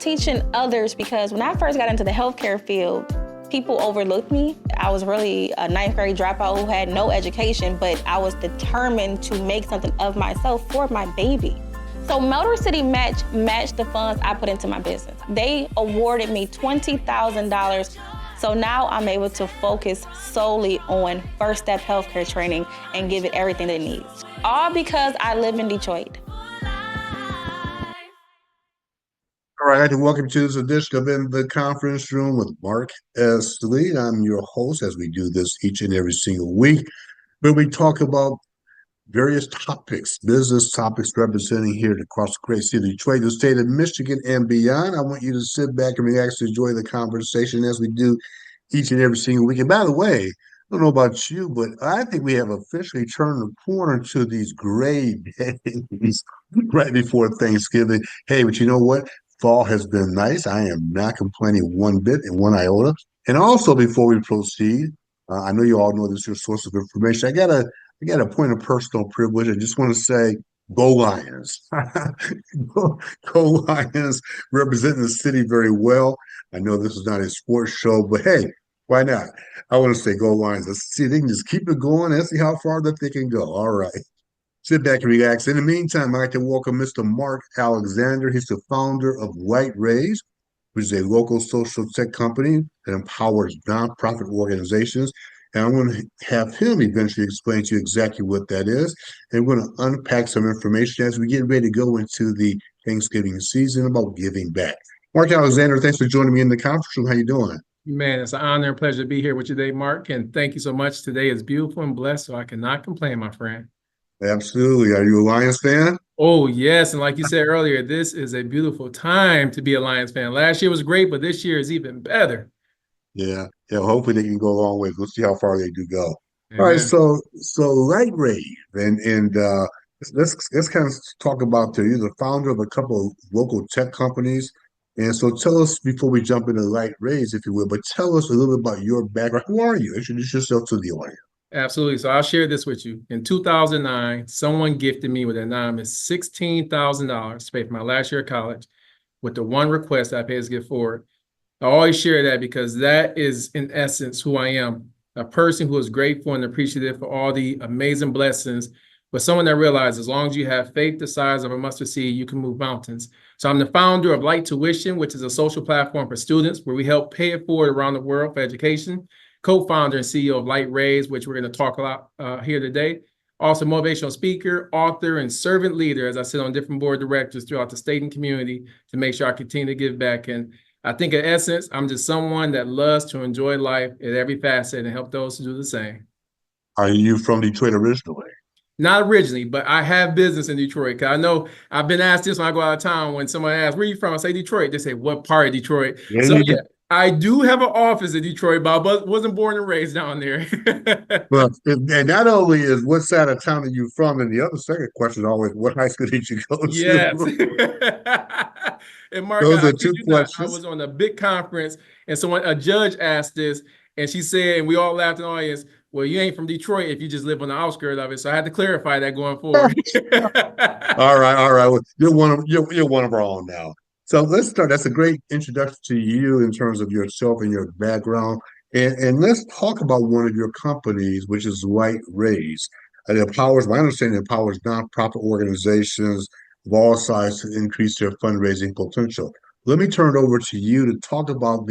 teaching others, because when I first got into the healthcare field, people overlooked me. I was really a ninth grade dropout who had no education, but I was determined to make something of myself for my baby. So Motor City matched the funds I put into my business. They awarded me $20,000. So now I'm able to focus solely on first step healthcare training and give it everything it needs. All because I live in Detroit. All right, I'd like to welcome you to this edition of In the Conference Room with Mark S. Lee. I'm your host as we do this each and every single week, where we talk about various topics, business topics representing here across the great city of Detroit, the state of Michigan, and beyond. I want you to sit back and relax to enjoy the conversation as we do each and every single week. And by the way, I don't know about you, but I think we have officially turned the corner to these gray days right before Thanksgiving. Hey, but you know what? Fall has been nice. I am not complaining one bit and one iota. And also, before we proceed, I know you all know this is your source of information. I got a point of personal privilege. I just want to say, go Lions. Go Lions, representing the city very well. I know this is not a sports show, but hey, why not? I want to say go Lions. Let's see if they can just keep it going and see how far that they can go. All right. Sit back and relax. In the meantime, I'd like to welcome Mr. Marc Alexander. He's the founder of Light Rays, which is a local social tech company that empowers nonprofit organizations. And I'm going to have him eventually explain to you exactly what that is. And we're going to unpack some information as we get ready to go into the Thanksgiving season about giving back. Marc Alexander, thanks for joining me in the conference room. How you doing? Man, it's an honor and pleasure to be here with you today, Mark. And thank you so much. Today is beautiful and blessed, so I cannot complain, my friend. Absolutely. Are you a Lions fan? Oh, yes. And like you said earlier, this is a beautiful time to be a Lions fan. Last year was great, but this year is even better. Yeah. Hopefully they can go a long way. We'll see how far they do go. Amen. All right. So Light Ray, and let's kind of talk about you're the founder of a couple of local tech companies. And so tell us before we jump into Light Rays, if you will, but tell us a little bit about your background. Who are you? Introduce yourself to the audience. Absolutely. So I'll share this with you. In 2009, someone gifted me with an anonymous $16,000 to pay for my last year of college with the one request I paid as gift forward. I always share that because that is, in essence, who I am, a person who is grateful and appreciative for all the amazing blessings, but someone that realizes as long as you have faith the size of a mustard seed, you can move mountains. So I'm the founder of Light Tuition, which is a social platform for students where we help pay it forward around the world for education. Co-founder and CEO of Light Rays, which we're going to talk about here today. Also motivational speaker, author, and servant leader as I sit on different board of directors throughout the state and community to make sure I continue to give back. And I think in essence, I'm just someone that loves to enjoy life at every facet and help those to do the same. Are you from Detroit originally? Not originally, but I have business in Detroit. Cause I know I've been asked this when I go out of town. When somebody asks, where are you from? I say Detroit. They say, what part of Detroit? So yeah, I do have an office in Detroit, but I wasn't born and raised down there. Well, and not only is what side of town are you from, and the other second question is always, what high school did you go to? Yes. And Mark, those are two questions. I was on a big conference, and a judge asked this, and she said, and we all laughed in the audience, well, you ain't from Detroit if you just live on the outskirts of it. So I had to clarify that going forward. All right. Well, you're one of our own now. So let's start. That's a great introduction to you in terms of yourself and your background. And let's talk about one of your companies, which is Light Rays. It empowers, my understanding, it empowers nonprofit organizations of all sizes to increase their fundraising potential. Let me turn it over to you to talk about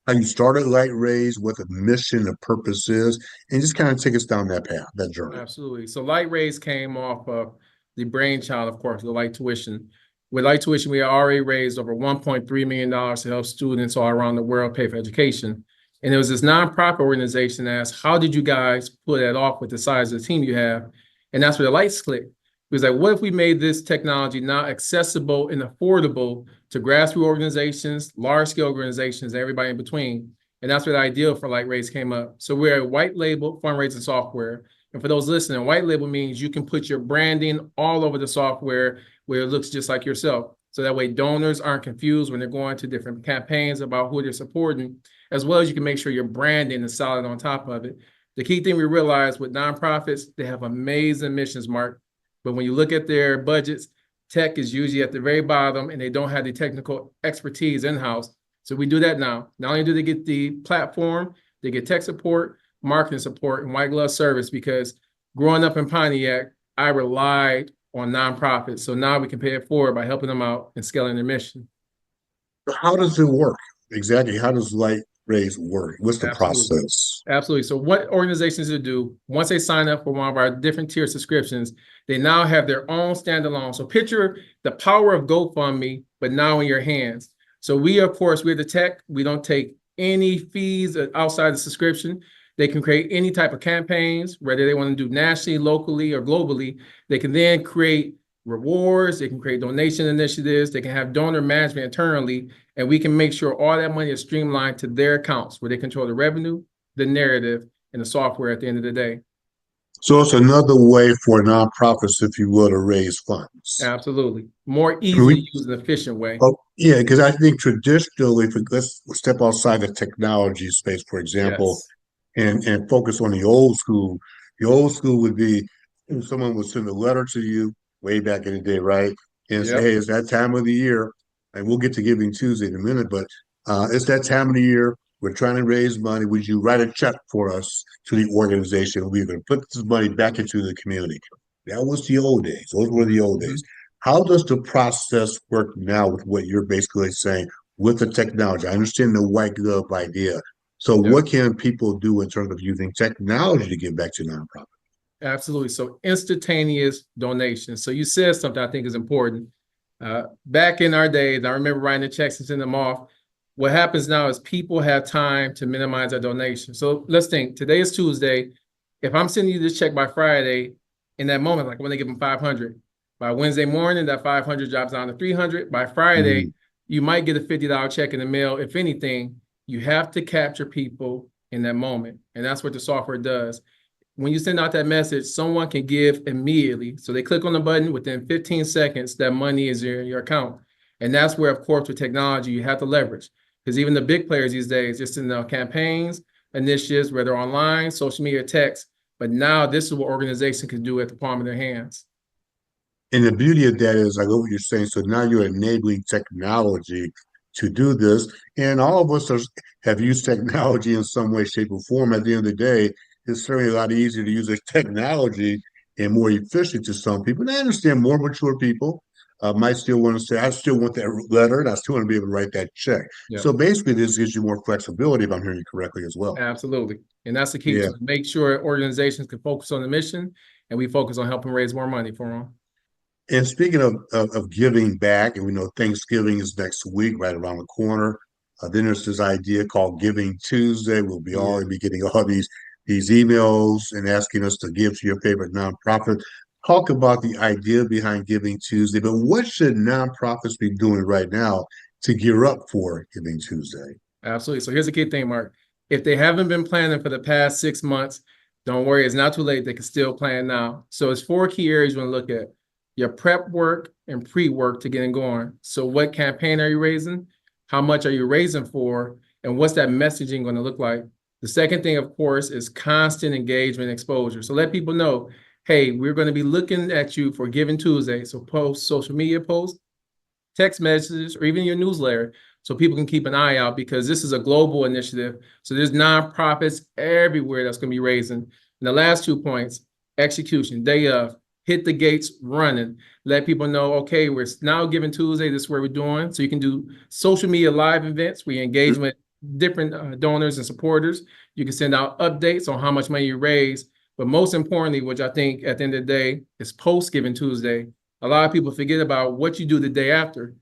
how you started Light Rays, what the mission, the purpose is, and just kind of take us down that path, that journey. Absolutely. So Light Rays came off of the brainchild, of course, the Light Tuition. With Light Tuition, we already raised over $1.3 million to help students all around the world pay for education. And it was this nonprofit organization that asked, how did you guys pull that off with the size of the team you have? And that's where the lights clicked. It was like, what if we made this technology now accessible and affordable to grassroots organizations, large-scale organizations, and everybody in between? And that's where the idea for Light Rays came up. So we're a white label fundraising software. And for those listening, white label means you can put your branding all over the software where it looks just like yourself. So that way donors aren't confused when they're going to different campaigns about who they're supporting, as well as you can make sure your branding is solid on top of it. The key thing we realize with nonprofits, they have amazing missions, Mark. But when you look at their budgets, tech is usually at the very bottom and they don't have the technical expertise in-house. So we do that now. Not only do they get the platform, they get tech support, marketing support, and white glove service, because growing up in Pontiac, I relied on nonprofits. So now we can pay it forward by helping them out and scaling their mission. How does it work? Exactly. How does Light Raise work? What's the Absolutely. process? Absolutely. So what organizations do, once they sign up for one of our different tier subscriptions, they now have their own standalone. So picture the power of GoFundMe, but now in your hands. So we, of course, we're the tech. We don't take any fees outside the subscription. They can create any type of campaigns, whether they want to do nationally, locally, or globally. They can then create rewards. They can create donation initiatives. They can have donor management internally, and we can make sure all that money is streamlined to their accounts where they control the revenue, the narrative, and the software at the end of the day. So it's another way for nonprofits, if you will, to raise funds. Absolutely. More easily used and efficient way. Oh, yeah, because I think traditionally, let's step outside the technology space, for example, and focus on the old school. The old school would be someone would send a letter to you way back in the day, right? And say, hey, it's that time of the year, and we'll get to Giving Tuesday in a minute, but it's that time of the year. We're trying to raise money. Would you write a check for us to the organization? We're going to put this money back into the community. That was the old days. Those were the old days. How does the process work now with what you're basically saying with the technology? I understand the white glove idea. So what can people do in terms of using technology to give back to nonprofits? Absolutely. So instantaneous donations. So you said something I think is important. Back in our days, I remember writing the checks and sending them off. What happens now is people have time to minimize their donation. So let's think, today is Tuesday. If I'm sending you this check by Friday, in that moment, like I want to give them 500. By Wednesday morning, that 500 drops down to 300. By Friday, you might get a $50 check in the mail. If anything, you have to capture people in that moment. And that's what the software does. When you send out that message, someone can give immediately. So they click on the button, within 15 seconds, that money is in your account. And that's where, of course, with technology, you have to leverage. Because even the big players these days, just in the campaigns, initiatives, whether online, social media, text. But now this is what organizations can do at the palm of their hands. And the beauty of that is, I love what you're saying. So now you're enabling technology to do this. And all of us have used technology in some way, shape, or form. At the end of the day, it's certainly a lot easier to use this technology and more efficient to some people. And I understand more mature people might still want to say, I still want that letter and I still want to be able to write that check. So basically, this gives you more flexibility, if I'm hearing you correctly, as well. Absolutely. And that's the key to make sure organizations can focus on the mission, and we focus on helping raise more money for them. And speaking of giving back, and we know Thanksgiving is next week, right around the corner. Then there's this idea called Giving Tuesday. We'll be all be getting all these emails and asking us to give to your favorite nonprofit. Talk about the idea behind Giving Tuesday, but what should nonprofits be doing right now to gear up for Giving Tuesday? Absolutely. So here's the key thing, Mark. If they haven't been planning for the past 6 months, don't worry, it's not too late. They can still plan now. So it's 4 key areas you want to look at: your prep work and pre-work to getting going. So what campaign are you raising? How much are you raising for? And what's that messaging going to look like? The second thing, of course, is constant engagement exposure. So let people know, hey, we're going to be looking at you for Giving Tuesday. So post social media posts, text messages, or even your newsletter, so people can keep an eye out, because this is a global initiative. So there's nonprofits everywhere that's going to be raising. And the last 2 points: execution, day of, hit the gates running. Let people know, okay, we're now Giving Tuesday. This is where we're doing. So you can do social media live events where you engage with different donors and supporters. You can send out updates on how much money you raise. But most importantly, which I think at the end of the day is post Giving Tuesday, a lot of people forget about what you do the day after.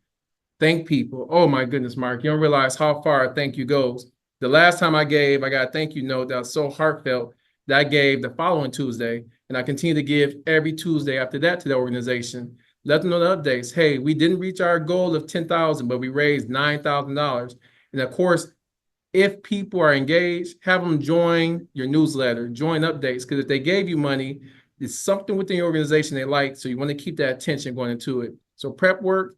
Thank people. Oh my goodness, Mark, you don't realize how far a thank you goes. The last time I got a thank you note that was so heartfelt that I gave the following Tuesday. And I continue to give every Tuesday after that to the organization. Let them know the updates. Hey, we didn't reach our goal of $10,000, but we raised $9,000. And of course, if people are engaged, have them join your newsletter, join updates, because if they gave you money, it's something within your organization they like. So you want to keep that attention going into it. So prep work,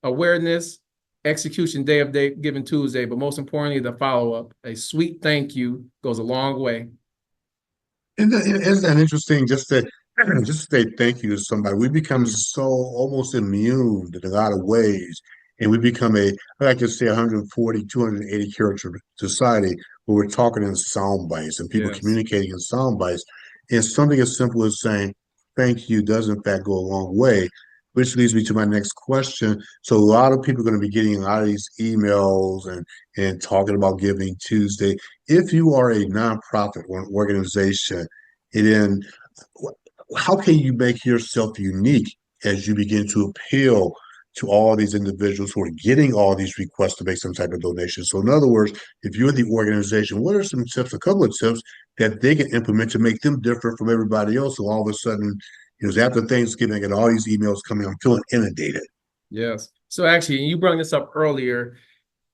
awareness, execution, day of Giving Tuesday, but most importantly, the follow-up. A sweet thank you goes a long way. Isn't that interesting? Just that just say thank you to somebody. We become Mm, so almost immune in a lot of ways. And we become I like to say 140, 280 character society where we're talking in sound bites and people yes. communicating in sound bites. And something as simple as saying thank you does in fact go a long way, which leads me to my next question. So a lot of people are going to be getting a lot of these emails and talking about Giving Tuesday. If you are a nonprofit or an organization, it in how can you make yourself unique as you begin to appeal to all these individuals who are getting all these requests to make some type of donation? So, in other words, if you're the organization, what are some tips, a couple of tips that they can implement to make them different from everybody else? So all of a sudden, after Thanksgiving, I get all these emails coming. I'm feeling inundated. Yes. So actually, you brought this up earlier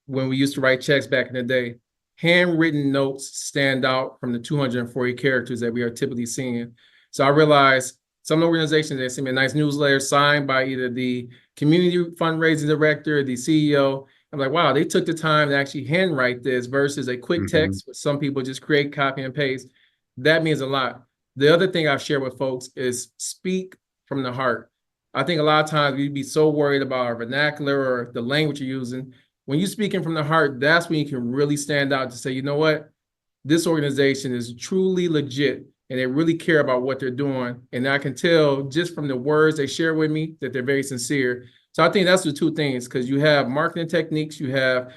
when we used to write checks back in the day. Handwritten notes stand out from the 240 characters that we are typically seeing. So I realized some organizations, they send me a nice newsletter signed by either the community fundraising director, the CEO. I'm like, wow, they took the time to actually handwrite this versus a quick Mm-hmm. text. Some people just create, copy, and paste. That means a lot. The other thing I've shared with folks is speak from the heart. I think a lot of times we'd be so worried about our vernacular or the language you're using. When you're speaking from the heart, that's when you can really stand out to say, you know what? This organization is truly legit and they really care about what they're doing. And I can tell just from the words they share with me that they're very sincere. So I think that's the two things, because you have marketing techniques, you have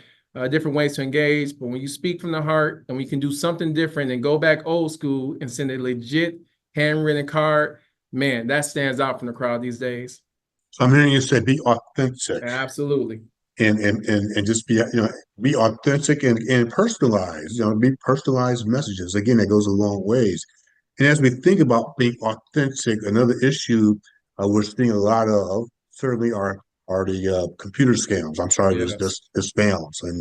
different ways to engage. But when you speak from the heart and we can do something different and go back old school and send a legit handwritten card, man, that stands out from the crowd these days. So I'm hearing you say be authentic. Absolutely. And just be authentic and personalized, be personalized messages. Again, that goes a long ways. And as we think about being authentic, another issue we're seeing a lot of certainly are the computer scams. I'm sorry, Yes. there's spams and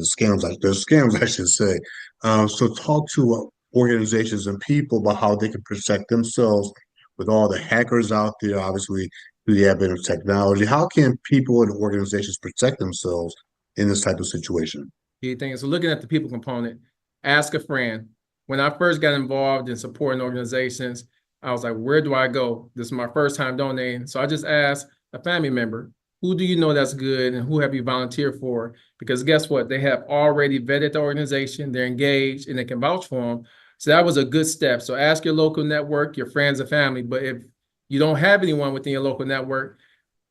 there's scams I should say. So talk to organizations and people about how they can protect themselves with all the hackers out there. Obviously, through the advent of technology, how can people and organizations protect themselves in this type of situation? Key thing is, so looking at the people component, ask a friend. When I first got involved in supporting organizations, I was like, where do I go? This is my first time donating. So I just asked a family member, who do you know that's good and who have you volunteered for? Because guess what? They have already vetted the organization, they're engaged, and they can vouch for them. So that was a good step. So ask your local network, your friends and family. But if you don't have anyone within your local network,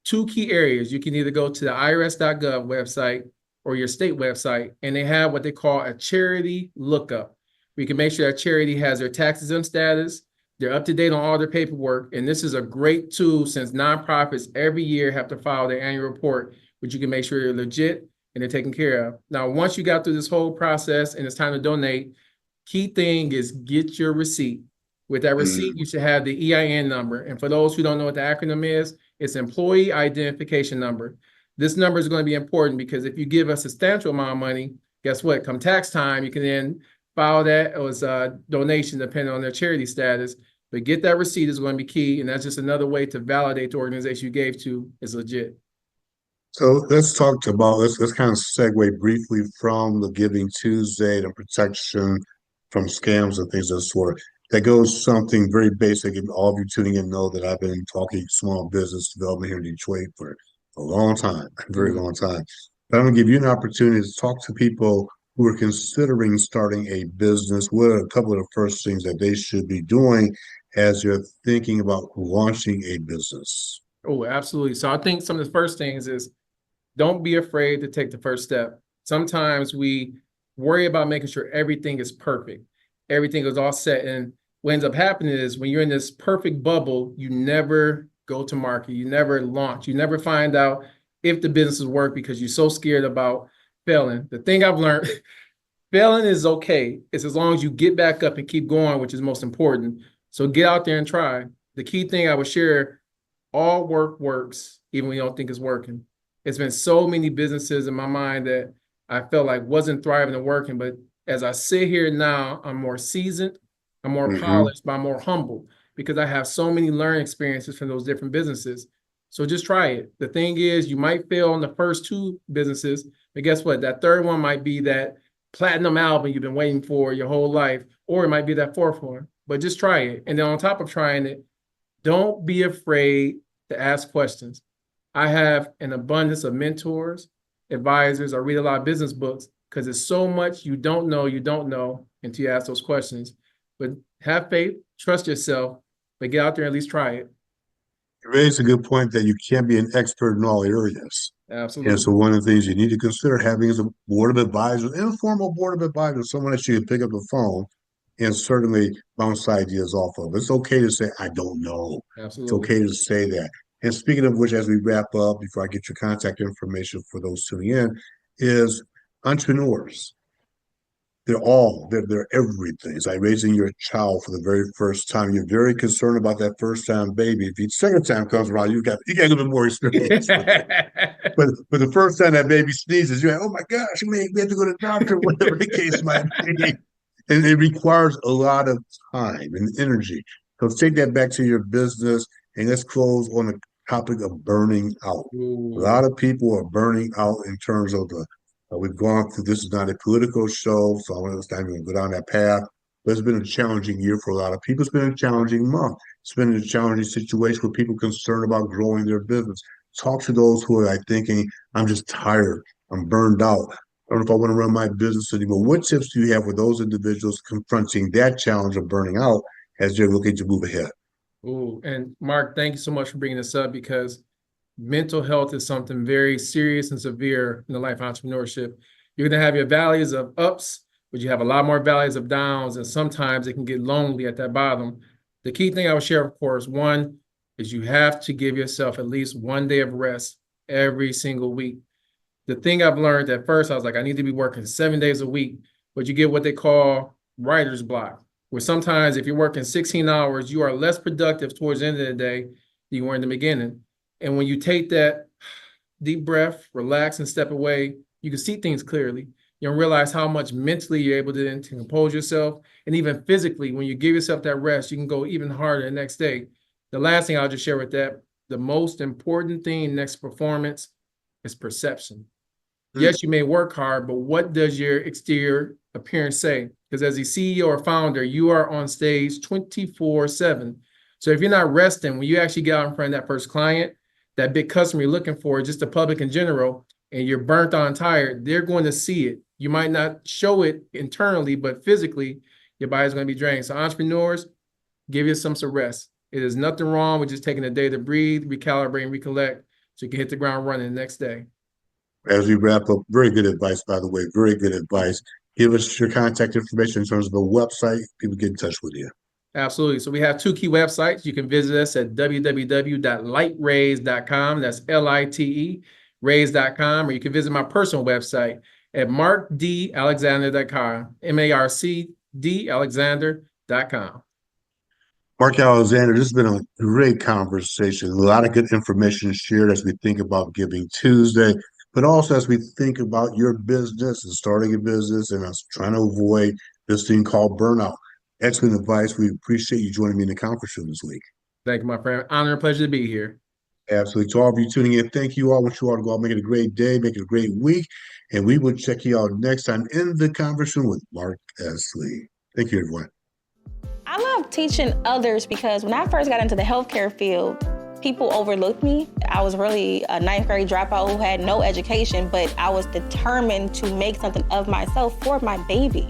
two key areas. You can either go to the irs.gov website or your state website, and they have what they call a charity lookup. We can make sure that charity has their tax exempt status, they're up to date on all their paperwork, and this is a great tool since nonprofits every year have to file their annual report, which you can make sure you're legit and they're taken care of. Now, once you got through this whole process and it's time to donate, key thing is get your receipt. With that receipt, you should have the EIN number. And for those who don't know what the acronym is, it's Employee Identification Number. This number is going to be important because if you give a substantial amount of money, guess what? Come tax time, you can then file that as a donation depending on their charity status. But get that receipt is going to be key. And that's just another way to validate the organization you gave to is legit. So let's kind of segue briefly from the Giving Tuesday to protection from scams and things of the sort. That goes something very basic, and all of you tuning in know that I've been talking small business development here in Detroit for a long time, a very Mhm. long time. But I'm gonna give you an opportunity to talk to people who are considering starting a business. What are a couple of the first things that they should be doing as you're thinking about launching a business? Oh, absolutely. So I think some of the first things is don't be afraid to take the first step. Sometimes we worry about making sure everything is perfect, everything is all set. And what ends up happening is when you're in this perfect bubble, you never go to market, you never launch, you never find out if the businesses work because you're so scared about failing. The thing I've learned, failing is okay. It's as long as you get back up and keep going, which is most important. So get out there and try. The key thing I would share, all work works, even when you don't think it's working. It's been so many businesses in my mind that I felt like wasn't thriving and working. But as I sit here now, I'm more seasoned, I'm more Mm-hmm. polished, but I'm more humble because I have so many learning experiences from those different businesses. So just try it. The thing is, you might fail in the first two businesses, but guess what? That third one might be that platinum album you've been waiting for your whole life, or it might be that fourth one. But just try it. And then on top of trying it, Don't be afraid to ask questions. I have an abundance of mentors, advisors. I read a lot of business books because there's so much you don't know until you ask those questions. But have faith, trust yourself, but get out there and at least try it. You raised a good point that you can't be an expert in all areas. Absolutely. And so one of the things you need to consider having is a board of advisors, informal board of advisors, someone that you can pick up the phone and certainly bounce ideas off of. It's okay to say, I don't know. Absolutely. It's okay to say that. And speaking of which, as we wrap up, before I get your contact information for those tuning in, is entrepreneurs. They're everything. It's like raising your child for the very first time. You're very concerned about that first time baby. If the second time comes around, you got a little bit more experience. But the first time that baby sneezes, you're like, oh my gosh, man, we have to go to the doctor, whatever the case might be. And it requires a lot of time and energy. So take that back to your business, and let's close on the topic of burning out. Ooh. A lot of people are burning out in terms of we've gone through, this is not a political show, so I'm not even going to go down that path. But it's been a challenging year for a lot of people. It's been a challenging month. It's been a challenging situation for people concerned about growing their business. Talk to those who are like thinking, I'm just tired, I'm burned out. I don't know if I want to run my business anymore. What tips do you have for those individuals confronting that challenge of burning out as they're looking to move ahead? Ooh, and Mark, thank you so much for bringing this up, because mental health is something very serious and severe in the life of entrepreneurship. You're going to have your valleys of ups, but you have a lot more valleys of downs, and sometimes it can get lonely at that bottom. The key thing I would share, of course, one is you have to give yourself at least one day of rest every single week. The thing I've learned at first, I was like, I need to be working 7 days a week, but you get what they call writer's block, where sometimes if you're working 16 hours, you are less productive towards the end of the day than you were in the beginning. And when you take that deep breath, relax, and step away, you can see things clearly. You don't realize how much mentally you're able to compose yourself. And even physically, when you give yourself that rest, you can go even harder the next day. The last thing I'll just share with that, the most important thing next to performance is perception. Yes, you may work hard, but what does your exterior appearance say? Because as a CEO or founder, you are on stage 24/7. So if you're not resting, when you actually get out in front of that first client, that big customer you're looking for, just the public in general, and you're burnt out and tired, they're going to see it. You might not show it internally, but physically, your body's going to be drained. So entrepreneurs, give yourself some rest. It is nothing wrong with just taking a day to breathe, recalibrate, and recollect so you can hit the ground running the next day. As we wrap up, very good advice, by the way, very good advice. Give us your contact information in terms of a website. People get in touch with you. Absolutely. So we have two key websites. You can visit us at www.lightraise.com. That's LITE, raise.com. Or you can visit my personal website at marcdalexander.com, marcdalexander.com. Marc Alexander, this has been a great conversation. A lot of good information shared as we think about Giving Tuesday, but also as we think about your business and starting a business and us trying to avoid this thing called burnout. Excellent advice. We appreciate you joining me in the conference room this week. Thank you, my friend. Honor and pleasure to be here. Absolutely. To all of you tuning in, thank you all. I want you all to go out, make it a great day, make it a great week, and we will check you out next time in the conference room with Marc S. Lee. Thank you, everyone. I love teaching others because when I first got into the healthcare field, people overlooked me. I was really a ninth grade dropout who had no education, but I was determined to make something of myself for my baby.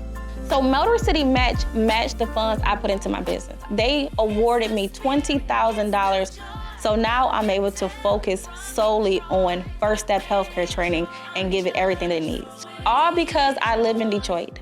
So Motor City matched the funds I put into my business. They awarded me $20,000. So now I'm able to focus solely on first step healthcare training and give it everything it needs. All because I live in Detroit.